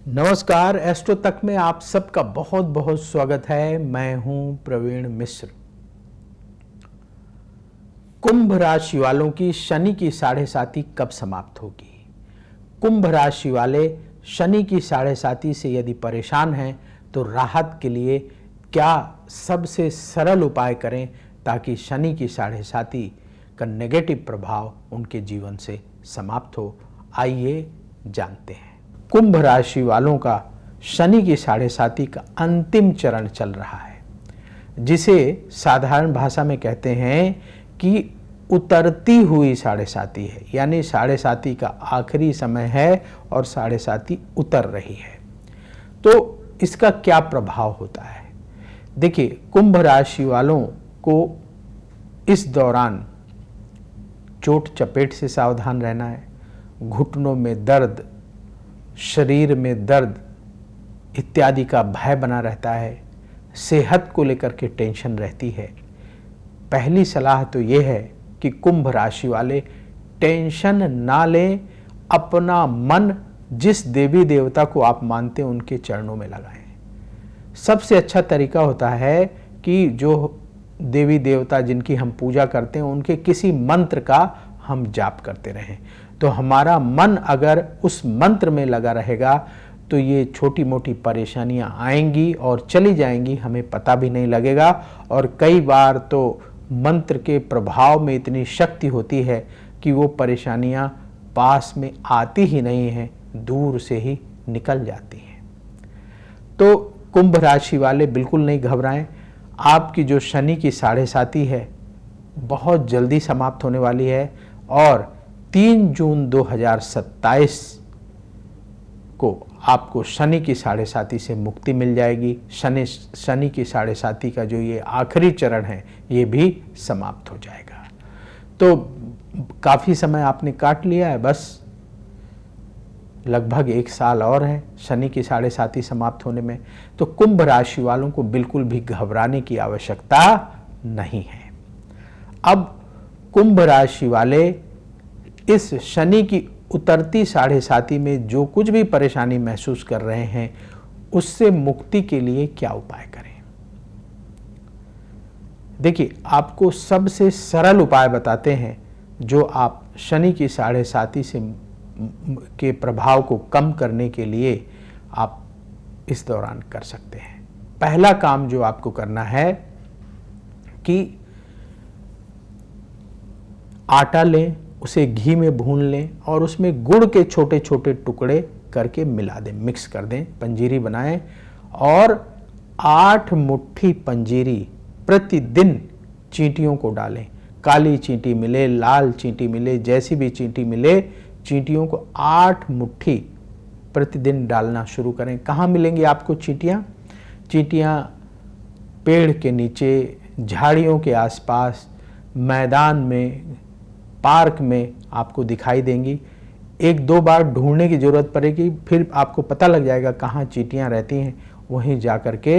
नमस्कार, एस्ट्रो तक में आप सबका बहुत बहुत स्वागत है। मैं हूं प्रवीण मिश्र। कुंभ राशि वालों की शनि की साढ़े साती कब समाप्त होगी? कुंभ राशि वाले शनि की साढ़े साती से यदि परेशान हैं तो राहत के लिए क्या सबसे सरल उपाय करें ताकि शनि की साढ़े साती का नेगेटिव प्रभाव उनके जीवन से समाप्त हो, आइए जानते हैं। कुंभ राशि वालों का शनि की साढ़े साती का अंतिम चरण चल रहा है, जिसे साधारण भाषा में कहते हैं कि उतरती हुई साढ़े साती है, यानी साढ़े साती का आखिरी समय है और साढ़े साती उतर रही है। तो इसका क्या प्रभाव होता है? देखिए, कुंभ राशि वालों को इस दौरान चोट चपेट से सावधान रहना है। घुटनों में दर्द, शरीर में दर्द इत्यादि का भय बना रहता है। सेहत को लेकर के टेंशन रहती है। पहली सलाह तो ये है कि कुंभ राशि वाले टेंशन ना लें, अपना मन जिस देवी देवता को आप मानते हैं उनके चरणों में लगाएं। सबसे अच्छा तरीका होता है कि जो देवी देवता जिनकी हम पूजा करते हैं उनके किसी मंत्र का हम जाप करते रहें। तो हमारा मन अगर उस मंत्र में लगा रहेगा तो ये छोटी मोटी परेशानियां आएंगी और चली जाएंगी, हमें पता भी नहीं लगेगा। और कई बार तो मंत्र के प्रभाव में इतनी शक्ति होती है कि वो परेशानियां पास में आती ही नहीं हैं, दूर से ही निकल जाती हैं। तो कुंभ राशि वाले बिल्कुल नहीं घबराएं। आपकी जो शनि की साढ़े साती है बहुत जल्दी समाप्त होने वाली है और 3 जून 2027 को आपको शनि की साढ़े साती से मुक्ति मिल जाएगी। शनि की साढ़े साती का जो ये आखिरी चरण है ये भी समाप्त हो जाएगा। तो काफ़ी समय आपने काट लिया है, बस लगभग 1 साल और है शनि की साढ़े साती समाप्त होने में। तो कुंभ राशि वालों को बिल्कुल भी घबराने की आवश्यकता नहीं है। अब कुंभ राशि वाले इस शनि की उतरती साढ़े साती में जो कुछ भी परेशानी महसूस कर रहे हैं उससे मुक्ति के लिए क्या उपाय करें? देखिए, आपको सबसे सरल उपाय बताते हैं जो आप शनि की साढ़े साती से के प्रभाव को कम करने के लिए आप इस दौरान कर सकते हैं। पहला काम जो आपको करना है कि आटा लें, उसे घी में भून लें और उसमें गुड़ के छोटे छोटे टुकड़े करके मिला दें, मिक्स कर दें, पंजीरी बनाएं और 8 मुट्ठी पंजीरी प्रतिदिन चींटियों को डालें। काली चींटी मिले, लाल चींटी मिले, जैसी भी चींटी मिले, चींटियों को 8 मुट्ठी प्रतिदिन डालना शुरू करें। कहाँ मिलेंगी आपको चींटियाँ? चींटियाँ पेड़ के नीचे, झाड़ियों के आसपास, मैदान में, पार्क में आपको दिखाई देंगी। 1-2 बार ढूंढने की ज़रूरत पड़ेगी, फिर आपको पता लग जाएगा कहाँ चींटियाँ रहती हैं। वहीं जा कर के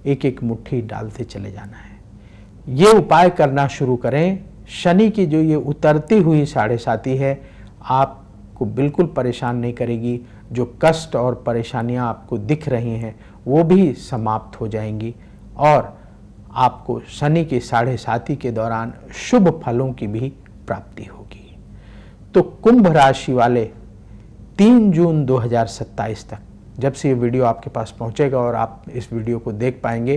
एक एक मुट्ठी डालते चले जाना है। ये उपाय करना शुरू करें। शनि की जो ये उतरती हुई साढ़े साती है आपको बिल्कुल परेशान नहीं करेगी। जो कष्ट और परेशानियाँ आपको दिख रही हैं वो भी समाप्त हो जाएंगी और आपको शनि की साढ़े साती के दौरान शुभ फलों की भी प्राप्ति होगी। तो कुंभ राशि वाले 3 जून 2027 तक, जब से ये वीडियो आपके पास पहुंचेगा और आप इस वीडियो को देख पाएंगे,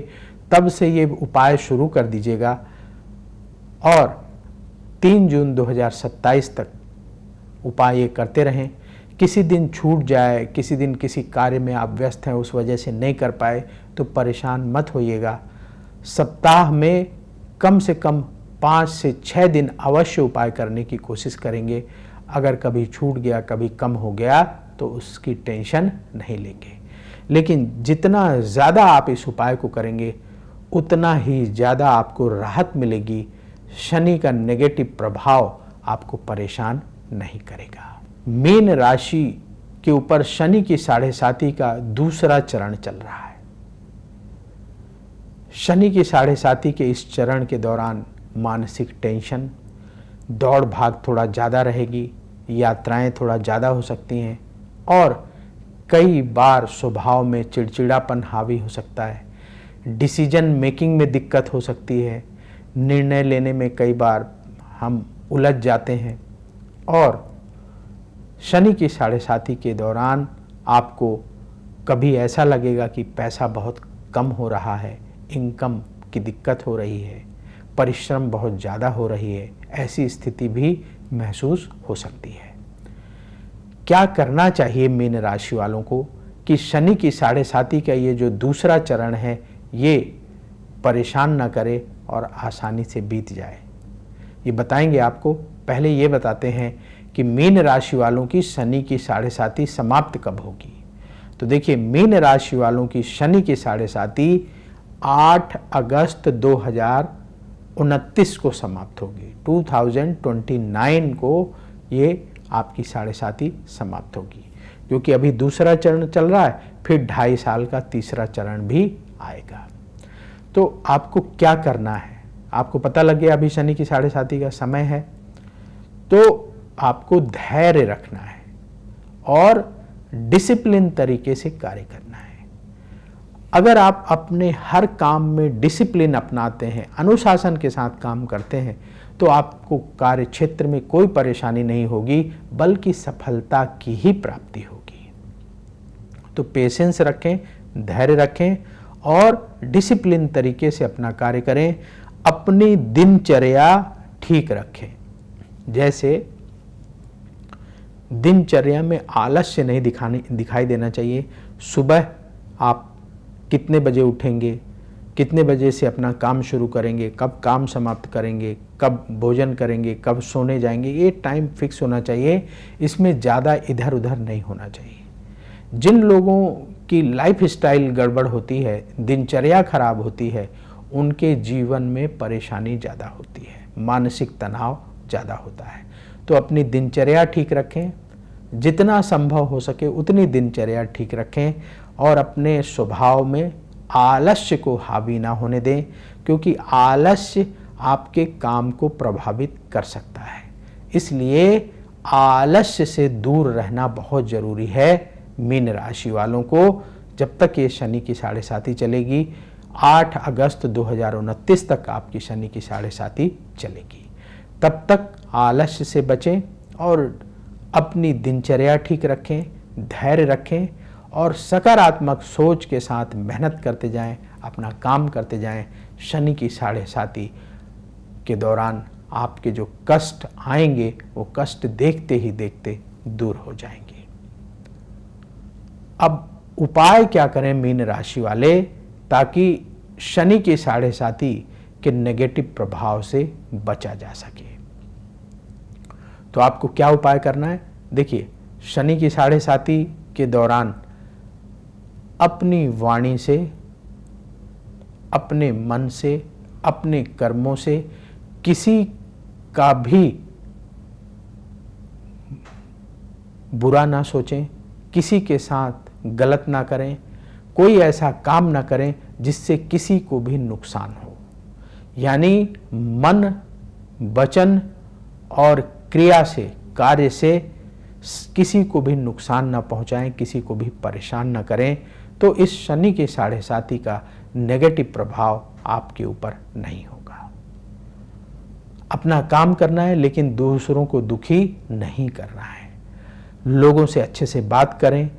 तब से ये उपाय शुरू कर दीजिएगा और 3 जून 2027 तक उपाय ये करते रहें। किसी दिन छूट जाए, किसी दिन किसी कार्य में आप व्यस्त हैं उस वजह से नहीं कर पाए तो परेशान मत होइएगा। सप्ताह में कम से कम 5 से 6 दिन अवश्य उपाय करने की कोशिश करेंगे। अगर कभी छूट गया, कभी कम हो गया तो उसकी टेंशन नहीं लेंगे। लेकिन जितना ज़्यादा आप इस उपाय को करेंगे उतना ही ज़्यादा आपको राहत मिलेगी। शनि का नेगेटिव प्रभाव आपको परेशान नहीं करेगा। मीन राशि के ऊपर शनि की साढ़े साती का दूसरा चरण चल रहा है। शनि की साढ़े साती के इस चरण के दौरान मानसिक टेंशन, दौड़ भाग थोड़ा ज़्यादा रहेगी, यात्राएं थोड़ा ज़्यादा हो सकती हैं और कई बार स्वभाव में चिड़चिड़ापन हावी हो सकता है, डिसीजन मेकिंग में दिक्कत हो सकती है, निर्णय लेने में कई बार हम उलझ जाते हैं। और शनि की साढ़े साती के दौरान आपको कभी ऐसा लगेगा कि पैसा बहुत कम हो रहा है, इनकम की दिक्कत हो रही है, परिश्रम बहुत ज़्यादा हो रही है, ऐसी स्थिति भी महसूस हो सकती है। क्या करना चाहिए मीन राशि वालों को कि शनि की साढ़े साती का ये जो दूसरा चरण है ये परेशान न करे और आसानी से बीत जाए, ये बताएंगे आपको। पहले ये बताते हैं कि मीन राशि वालों की शनि की साढ़े साती समाप्त कब होगी। तो देखिए, मीन राशि वालों की शनि की साढ़े साती 8 अगस्त 2029 को समाप्त होगी। 2029 को ये आपकी साढ़े साती समाप्त होगी, क्योंकि अभी दूसरा चरण चल रहा है, फिर 2.5 साल का तीसरा चरण भी आएगा। तो आपको क्या करना है, आपको पता लग गया अभी शनि की साढ़े साती का समय है, तो आपको धैर्य रखना है और डिसिप्लिन तरीके से कार्य करना है। अगर आप अपने हर काम में डिसिप्लिन अपनाते हैं, अनुशासन के साथ काम करते हैं, तो आपको कार्य क्षेत्र में कोई परेशानी नहीं होगी, बल्कि सफलता की ही प्राप्ति होगी। तो पेशेंस रखें, धैर्य रखें और डिसिप्लिन तरीके से अपना कार्य करें। अपनी दिनचर्या ठीक रखें, जैसे दिनचर्या में आलस्य नहीं दिखाई देना चाहिए। सुबह आप कितने बजे उठेंगे, कितने बजे से अपना काम शुरू करेंगे, कब काम समाप्त करेंगे, कब भोजन करेंगे, कब सोने जाएंगे, ये टाइम फिक्स होना चाहिए। इसमें ज़्यादा इधर उधर नहीं होना चाहिए। जिन लोगों की लाइफ स्टाइल गड़बड़ होती है, दिनचर्या खराब होती है, उनके जीवन में परेशानी ज़्यादा होती है, मानसिक तनाव ज़्यादा होता है। तो अपनी दिनचर्या ठीक रखें, जितना संभव हो सके उतनी दिनचर्या ठीक रखें और अपने स्वभाव में आलस्य को हावी ना होने दें, क्योंकि आलस्य आपके काम को प्रभावित कर सकता है। इसलिए आलस्य से दूर रहना बहुत ज़रूरी है मीन राशि वालों को। जब तक ये शनि की साढ़े साती चलेगी, 8 अगस्त 2029 तक आपकी शनि की साढ़े साती चलेगी। तब तक आलस्य से बचें और अपनी दिनचर्या ठीक रखें, धैर्य रखें और सकारात्मक सोच के साथ मेहनत करते जाएं, अपना काम करते जाएं। शनि की साढ़े साती के दौरान आपके जो कष्ट आएंगे वो कष्ट देखते ही देखते दूर हो जाएंगे। अब उपाय क्या करें मीन राशि वाले, ताकि शनि की साढ़े साती के नेगेटिव प्रभाव से बचा जा सके। तो आपको क्या उपाय करना है? देखिए, शनि की साढ़े साती के दौरान अपनी वाणी से, अपने मन से, अपने कर्मों से किसी का भी बुरा ना सोचें, किसी के साथ गलत ना करें, कोई ऐसा काम ना करें जिससे किसी को भी नुकसान हो। यानी मन, वचन और क्रिया से, कार्य से किसी को भी नुकसान ना पहुंचाएं, किसी को भी परेशान ना करें। तो इस शनि के साढ़े साती का नेगेटिव प्रभाव आपके ऊपर नहीं होगा। अपना काम करना है, लेकिन दूसरों को दुखी नहीं करना है। लोगों से अच्छे से बात करें,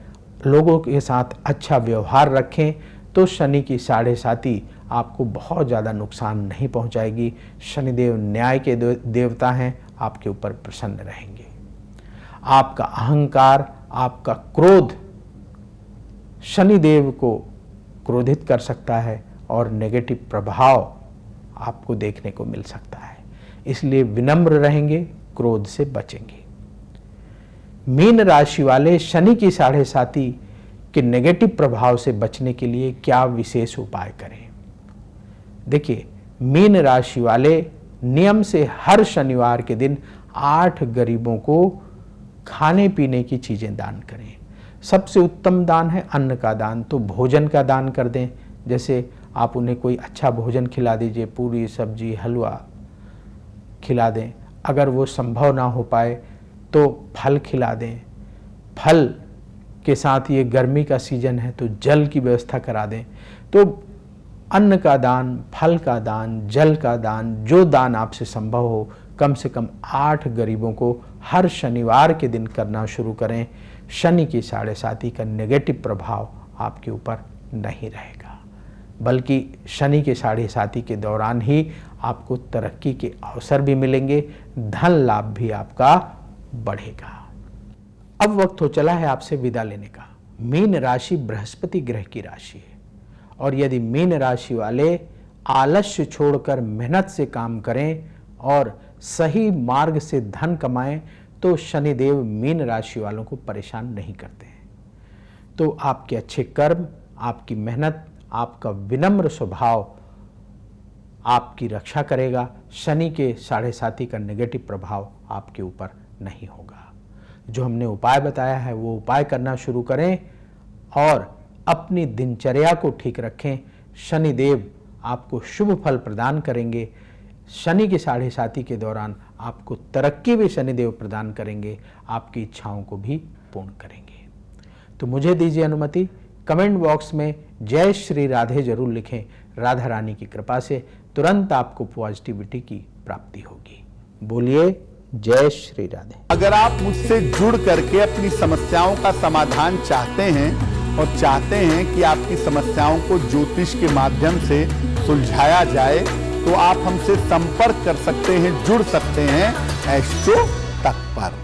लोगों के साथ अच्छा व्यवहार रखें, तो शनि की साढ़े साती आपको बहुत ज़्यादा नुकसान नहीं पहुंचाएगी। शनिदेव न्याय के देवता हैं, आपके ऊपर प्रसन्न रहेंगे। आपका अहंकार, आपका क्रोध शनिदेव को क्रोधित कर सकता है और नेगेटिव प्रभाव आपको देखने को मिल सकता है। इसलिए विनम्र रहेंगे, क्रोध से बचेंगे। मीन राशि वाले शनि की साढ़े साती के नेगेटिव प्रभाव से बचने के लिए क्या विशेष उपाय करें? देखिए, मीन राशि वाले नियम से हर शनिवार के दिन 8 गरीबों को खाने पीने की चीज़ें दान करें। सबसे उत्तम दान है अन्न का दान, तो भोजन का दान कर दें। जैसे आप उन्हें कोई अच्छा भोजन खिला दीजिए, पूरी सब्जी हलवा खिला दें। अगर वो संभव ना हो पाए तो फल खिला दें। फल के साथ ये गर्मी का सीजन है तो जल की व्यवस्था करा दें। तो अन्न का दान, फल का दान, जल का दान, जो दान आपसे संभव हो, कम से कम 8 गरीबों को हर शनिवार के दिन करना शुरू करें। शनि की 7.5 का नेगेटिव प्रभाव आपके ऊपर नहीं रहेगा, बल्कि शनि के 7.5 के दौरान ही आपको तरक्की के अवसर भी मिलेंगे, धन लाभ भी आपका बढ़ेगा। अब वक्त हो चला है आपसे विदा लेने का। मीन राशि बृहस्पति ग्रह की राशि है, और यदि मीन राशि वाले आलस्य छोड़कर मेहनत से काम करें और सही मार्ग से धन कमाएं तो शनिदेव मीन राशि वालों को परेशान नहीं करते हैं। तो आपके अच्छे कर्म, आपकी मेहनत, आपका विनम्र स्वभाव आपकी रक्षा करेगा। शनि के 7.5 का नेगेटिव प्रभाव आपके ऊपर नहीं होगा। जो हमने उपाय बताया है वो उपाय करना शुरू करें और अपनी दिनचर्या को ठीक रखें। शनिदेव आपको शुभ फल प्रदान करेंगे। शनि की 7.5 के दौरान आपको तरक्की भी शनिदेव प्रदान करेंगे, आपकी इच्छाओं को भी पूर्ण करेंगे। तो मुझे दीजिए अनुमति, कमेंट बॉक्स में जय श्री राधे जरूर लिखें। राधा रानी की कृपा से तुरंत आपको पॉजिटिविटी की प्राप्ति होगी। बोलिए जय श्री राधे। अगर आप मुझसे जुड़ करके अपनी समस्याओं का समाधान चाहते हैं और चाहते हैं कि आपकी समस्याओं को ज्योतिष के माध्यम से सुलझाया जाए, तो आप हमसे संपर्क कर सकते हैं, जुड़ सकते हैं एस्ट्रो तक पर।